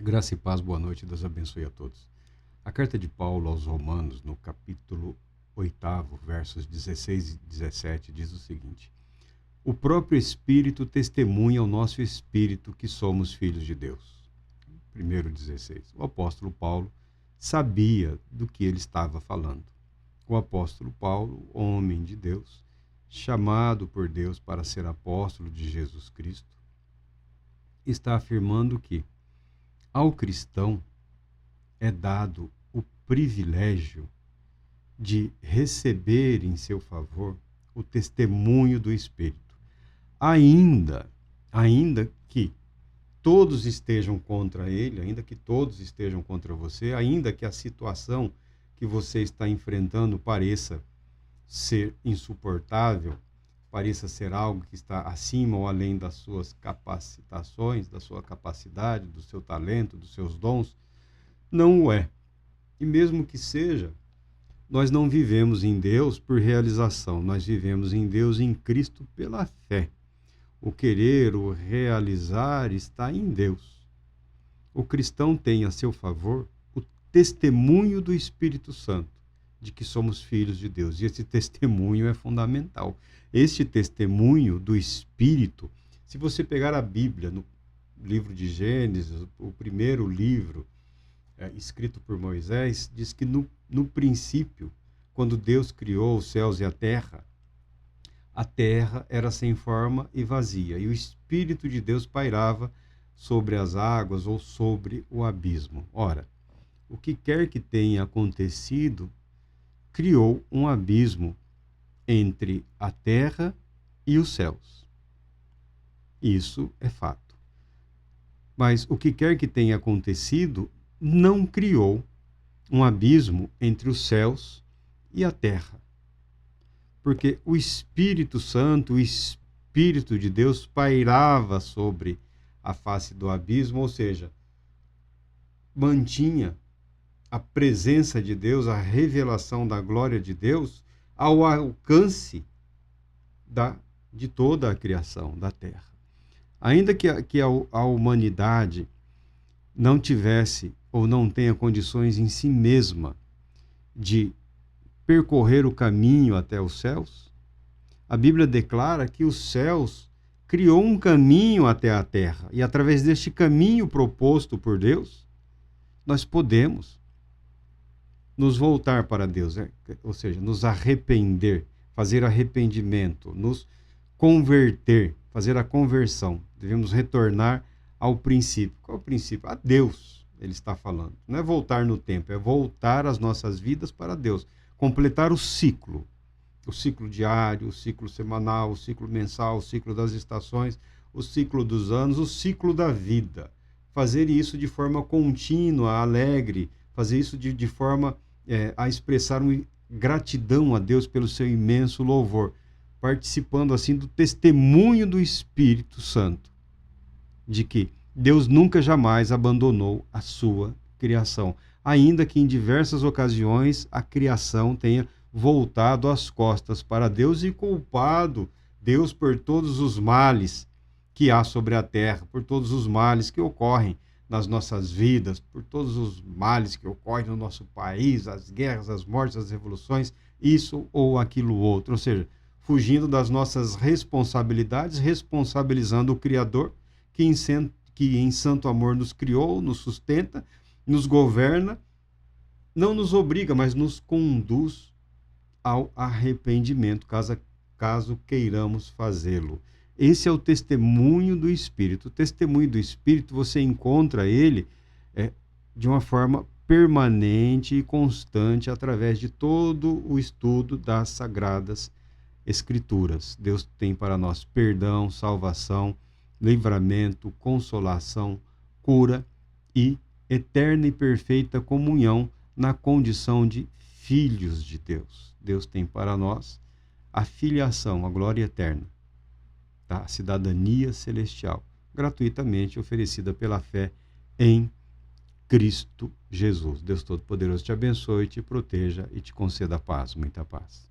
Graça e paz, boa noite, Deus abençoe a todos. A carta de Paulo aos Romanos, no capítulo 8, versos 16 e 17, diz o seguinte: O próprio Espírito testemunha ao nosso espírito que somos filhos de Deus. Primeiro 16. O apóstolo Paulo sabia do que ele estava falando. O apóstolo Paulo, homem de Deus, chamado por Deus para ser apóstolo de Jesus Cristo, está afirmando que ao cristão é dado o privilégio de receber em seu favor o testemunho do Espírito. Ainda que todos estejam contra ele, ainda que todos estejam contra você, ainda que a situação que você está enfrentando pareça ser insuportável, pareça ser algo que está acima ou além das suas capacitações, da sua capacidade, do seu talento, dos seus dons, não o é. E mesmo que seja, nós não vivemos em Deus por realização, nós vivemos em Deus, em Cristo, pela fé. O querer, o realizar está em Deus. O cristão tem a seu favor o testemunho do Espírito Santo, de que somos filhos de Deus. E esse testemunho é fundamental. Este testemunho do Espírito, se você pegar a Bíblia, no livro de Gênesis, o primeiro livro escrito por Moisés, diz que no princípio, quando Deus criou os céus e a terra era sem forma e vazia, e o Espírito de Deus pairava sobre as águas ou sobre o abismo. Ora, o que quer que tenha acontecido, criou um abismo entre a terra e os céus. Isso é fato. Mas o que quer que tenha acontecido, não criou um abismo entre os céus e a terra. Porque o Espírito Santo, o Espírito de Deus, pairava sobre a face do abismo, ou seja, mantinha a presença de Deus, a revelação da glória de Deus, ao alcance de toda a criação da terra. Ainda que a humanidade não tivesse ou não tenha condições em si mesma de percorrer o caminho até os céus, a Bíblia declara que os céus criou um caminho até a terra, e através deste caminho proposto por Deus, nós podemos nos voltar para Deus, ou seja, nos arrepender, fazer arrependimento, nos converter, fazer a conversão. Devemos retornar ao princípio. Qual é o princípio? A Deus, ele está falando. Não é voltar no tempo, é voltar as nossas vidas para Deus. Completar o ciclo diário, o ciclo semanal, o ciclo mensal, o ciclo das estações, o ciclo dos anos, o ciclo da vida. Fazer isso de forma contínua, alegre, fazer isso de forma a expressar uma gratidão a Deus pelo seu imenso louvor, participando assim do testemunho do Espírito Santo, de que Deus nunca jamais abandonou a sua criação, ainda que em diversas ocasiões a criação tenha voltado as costas para Deus e culpado Deus por todos os males que há sobre a terra, por todos os males que ocorrem nas nossas vidas, por todos os males que ocorrem no nosso país, as guerras, as mortes, as revoluções, isso ou aquilo outro. Ou seja, fugindo das nossas responsabilidades, responsabilizando o Criador, que em santo amor nos criou, nos sustenta, nos governa, não nos obriga, mas nos conduz ao arrependimento, caso queiramos fazê-lo. Esse é o testemunho do Espírito. O testemunho do Espírito, você encontra ele de uma forma permanente e constante através de todo o estudo das Sagradas Escrituras. Deus tem para nós perdão, salvação, livramento, consolação, cura e eterna e perfeita comunhão na condição de filhos de Deus. Deus tem para nós a filiação, a glória eterna, a cidadania celestial, gratuitamente oferecida pela fé em Cristo Jesus. Deus Todo-Poderoso te abençoe, te proteja e te conceda paz, muita paz.